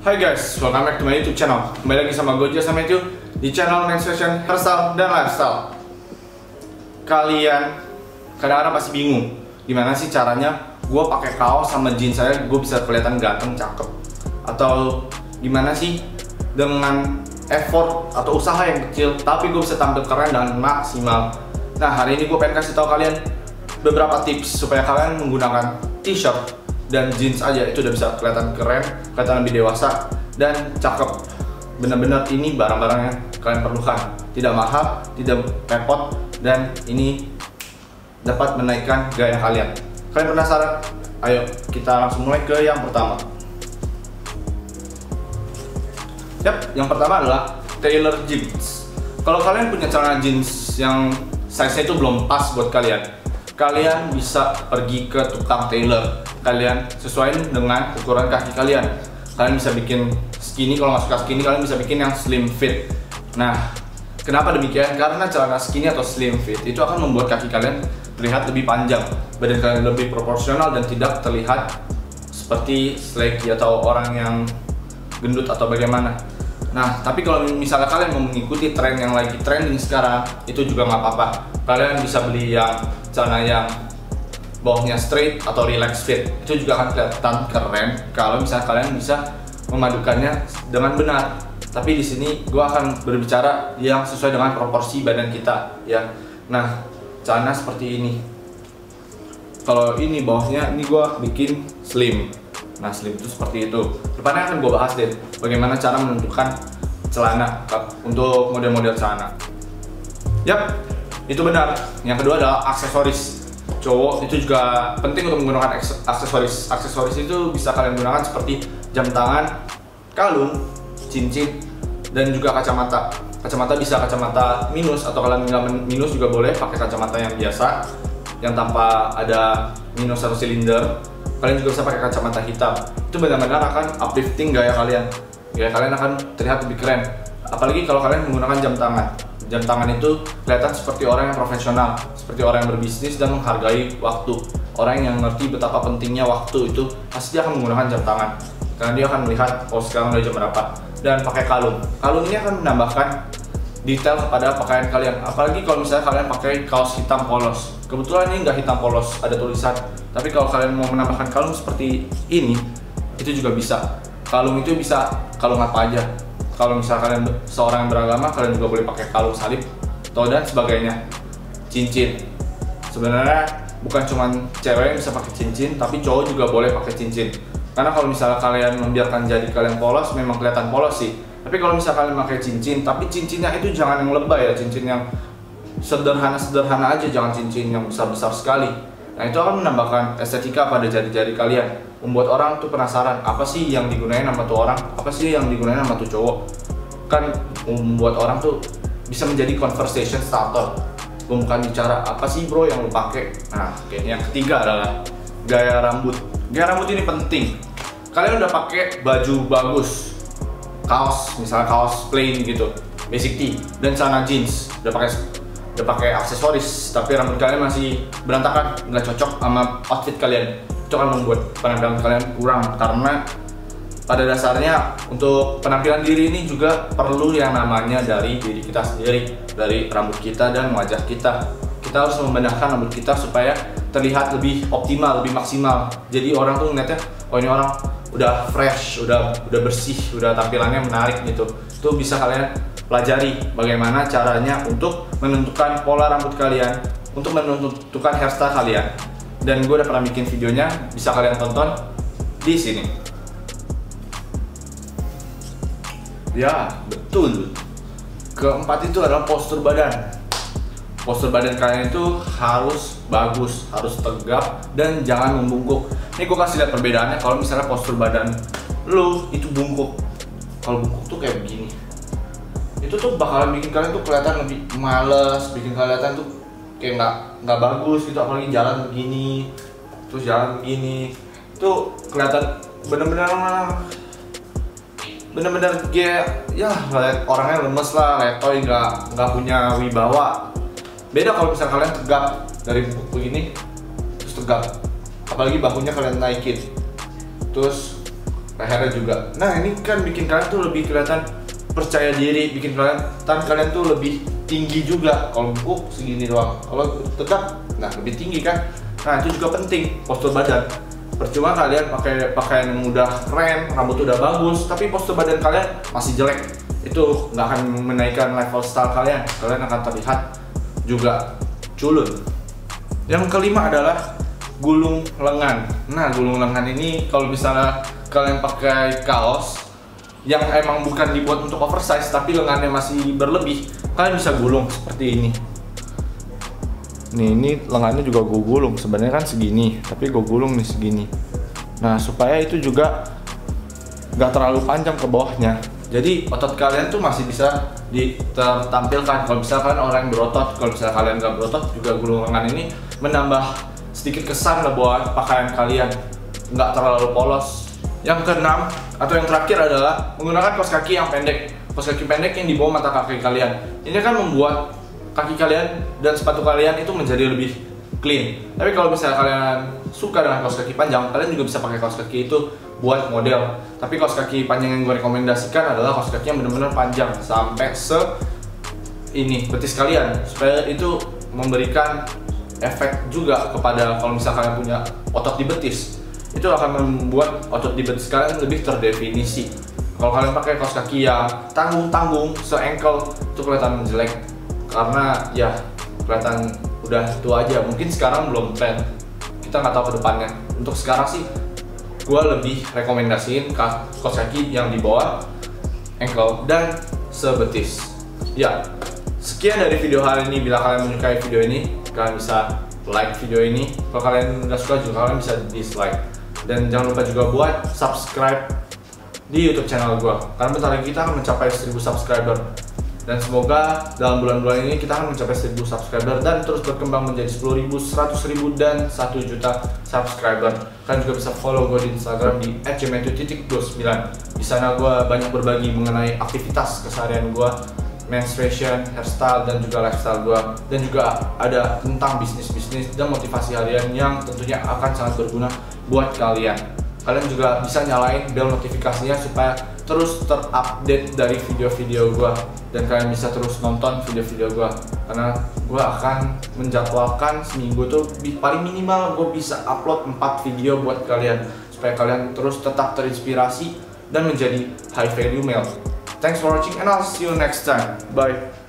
Hai guys, welcome back to my YouTube channel. Kembali lagi sama gue Jasa Matthew di channel Men's Fashion, Hairstyle, dan Lifestyle. Kalian kadang-kadang pasti bingung gimana sih caranya gue pakai kaos sama jeans saya gue bisa kelihatan ganteng, cakep. Atau gimana sih dengan effort atau usaha yang kecil tapi gue bisa tampil keren dan maksimal. Nah, hari ini gue pengen kasih tahu kalian beberapa tips supaya kalian menggunakan t-shirt dan jeans aja itu udah bisa kelihatan keren, kelihatan lebih dewasa dan cakep. Bener-bener ini barang-barang yang kalian perlukan. Tidak mahal, tidak repot, dan ini dapat menaikkan gaya kalian. Kalian penasaran? Ayo kita langsung mulai ke yang pertama. Yap, yang pertama adalah tailor jeans. Kalau kalian punya celana jeans yang size-nya itu belum pas buat kalian, kalian bisa pergi ke tukang tailor. Kalian sesuaiin dengan ukuran kaki kalian. Kalian bisa bikin skinny, kalau nggak suka skinny kalian bisa bikin yang slim fit. Nah, kenapa demikian? Karena celana skinny atau slim fit itu akan membuat kaki kalian terlihat lebih panjang, badan kalian lebih proporsional dan tidak terlihat seperti slaggy atau orang yang gendut atau bagaimana. Nah, tapi kalau misalnya kalian mau mengikuti tren yang lagi trending sekarang, itu juga nggak apa-apa. Kalian bisa beli yang celana yang bawahnya straight atau relax fit. Itu juga akan kelihatan keren kalau misalnya kalian bisa memadukannya dengan benar. Tapi di sini gue akan berbicara yang sesuai dengan proporsi badan kita, ya. Nah, celana seperti ini. Kalau ini bawahnya, ini gue bikin slim. Nah, slim itu seperti itu. Depannya akan gue bahas deh bagaimana cara menentukan celana untuk model-model celana. Yap, itu benar. Yang kedua adalah aksesoris. Cowok itu juga penting untuk menggunakan aksesoris. Aksesoris itu bisa kalian gunakan seperti jam tangan, kalung, cincin, dan juga kacamata. Kacamata bisa kacamata minus, atau kalian nggak minus juga boleh pakai kacamata yang biasa, yang tanpa ada minus atau silinder. Kalian juga bisa pakai kacamata hitam. Itu benar-benar akan uplifting gaya kalian. Gaya kalian akan terlihat lebih keren. Apalagi kalau kalian menggunakan jam tangan. Jam tangan itu kelihatan seperti orang yang profesional, seperti orang yang berbisnis dan menghargai waktu. Orang yang ngerti betapa pentingnya waktu itu pasti dia akan menggunakan jam tangan, karena dia akan melihat oh sekarang udah jam berapa. Dan pakai kalung. Kalung ini akan menambahkan detail kepada pakaian kalian. Apalagi kalau misalnya kalian pakai kaos hitam polos. Kebetulan ini nggak hitam polos, ada tulisan. Tapi kalau kalian mau menambahkan kalung seperti ini, itu juga bisa. Kalung itu bisa kalung apa aja. Kalau misalnya kalian seorang yang beragama, kalian juga boleh pakai kalung salib atau dan sebagainya. Cincin, sebenarnya bukan cuma cewek yang bisa pakai cincin, tapi cowok juga boleh pakai cincin. Karena kalau misalnya kalian membiarkan jari kalian polos, memang kelihatan polos sih. Tapi kalau misalnya kalian pakai cincin, tapi cincinnya itu jangan yang lebay ya, cincin yang sederhana-sederhana aja, jangan cincin yang besar-besar sekali. Nah, itu akan menambahkan estetika pada jari-jari kalian, membuat orang tuh penasaran apa sih yang digunain sama tuh orang, apa sih yang digunain sama tuh cowok. Kan membuat orang tuh bisa menjadi conversation starter, pembukaan bicara. Apa sih bro yang lu pakai? Nah, yang ketiga adalah gaya rambut. Gaya rambut ini penting. Kalian udah pakai baju bagus, kaos, misalnya kaos plain gitu, basic tee, dan celana jeans, udah pakai aksesoris, tapi rambut kalian masih berantakan, nggak cocok sama outfit kalian. Itu akan membuat penampilan kalian kurang, karena pada dasarnya untuk penampilan diri ini juga perlu yang namanya dari diri kita sendiri, dari rambut kita dan wajah kita. Kita harus membenahkan rambut kita supaya terlihat lebih optimal, lebih maksimal. Jadi orang tuh ngeliatnya, oh ini orang udah fresh, udah bersih, udah tampilannya menarik gitu. Itu bisa kalian pelajari bagaimana caranya untuk menentukan pola rambut kalian, untuk menentukan hairstyle kalian. Dan gue udah pernah bikin videonya, bisa kalian tonton di sini. Ya, betul. Keempat itu adalah postur badan. Postur badan kalian itu harus bagus, harus tegap, dan jangan membungkuk. Ini gue kasih lihat perbedaannya. Kalau misalnya postur badan lu itu bungkuk, kalau bungkuk tuh kayak begini, itu tuh bakalan bikin kalian tuh kelihatan lebih males, bikin kalian tuh kayak nggak bagus gitu. Apalagi jalan begini, terus jalan begini, tuh kelihatan bener-bener ya orangnya lemes lah, letoy, nggak punya wibawa. Beda kalau misalnya kalian tegap, dari bungkuk begini terus tegap, apalagi bahunya kalian naikin, terus lehernya juga. Nah ini kan bikin kalian tuh lebih kelihatan percaya diri, bikin tangan kalian tuh lebih tinggi juga. Kalau segini doang, kalau tegak, nah lebih tinggi kan. Nah itu juga penting, postur badan. Percuma kalian pakai pakaian yang udah keren, rambut udah bagus, tapi postur badan kalian masih jelek, itu nggak akan menaikkan level style kalian. Kalian akan terlihat juga culun. Yang kelima adalah gulung lengan. Nah gulung lengan ini kalau misalnya kalian pakai kaos yang emang bukan dibuat untuk oversize tapi lengannya masih berlebih, kalian bisa gulung seperti ini. Nih, ini lengannya juga gue gulung, sebenarnya kan segini, tapi gue gulung nih segini. Nah, supaya itu juga nggak terlalu panjang ke bawahnya. Jadi otot kalian tuh masih bisa ditampilkan. Kalau misalkan orang yang berotot, kalau misalnya kalian nggak berotot, juga gulung lengan ini menambah sedikit kesan lah buat pakaian kalian, nggak terlalu polos. Yang keenam atau yang terakhir adalah menggunakan kaos kaki yang pendek. Kaos kaki pendek yang di bawah mata kaki kalian. Ini kan membuat kaki kalian dan sepatu kalian itu menjadi lebih clean. Tapi kalau misalnya kalian suka dengan kaos kaki panjang, kalian juga bisa pakai kaos kaki itu buat model. Tapi kaos kaki panjang yang gue rekomendasikan adalah kaos kaki yang benar-benar panjang sampai ini betis kalian, supaya itu memberikan efek juga kepada kalau misalnya kalian punya otot di betis. Itu akan membuat otot di betis kalian lebih terdefinisi. Kalau kalian pakai kaos kaki yang tanggung-tanggung, se-ankle, itu kelihatan jelek. Karena ya kelihatan udah tua aja. Mungkin sekarang belum tren, kita nggak tahu ke depannya. Untuk sekarang sih gue lebih rekomendasiin kaos kaki yang di bawah ankle dan sebetis. Ya, sekian dari video hari ini. Bila kalian menyukai video ini, kalian bisa like video ini. Kalau kalian nggak suka juga kalian bisa dislike. Dan jangan lupa juga buat subscribe di YouTube channel gue, karena bentar lagi kita akan mencapai 1000 subscriber. Dan semoga dalam bulan-bulan ini kita akan mencapai 1000 subscriber dan terus berkembang menjadi 10.000, 100.000, dan 1 juta subscriber. Kalian juga bisa follow gue di Instagram di @jemetu.29. Di sana gue banyak berbagi mengenai aktivitas keseharian gue, men's fashion, hairstyle, dan juga lifestyle gue. Dan juga ada tentang bisnis-bisnis dan motivasi harian yang tentunya akan sangat berguna buat kalian. Kalian juga bisa nyalain bel notifikasinya supaya terus terupdate dari video-video gue, dan kalian bisa terus nonton video-video gue, karena gue akan menjadwalkan seminggu tuh paling minimal gue bisa upload 4 video buat kalian, supaya kalian terus tetap terinspirasi dan menjadi high value male. Thanks for watching and I'll see you next time. Bye.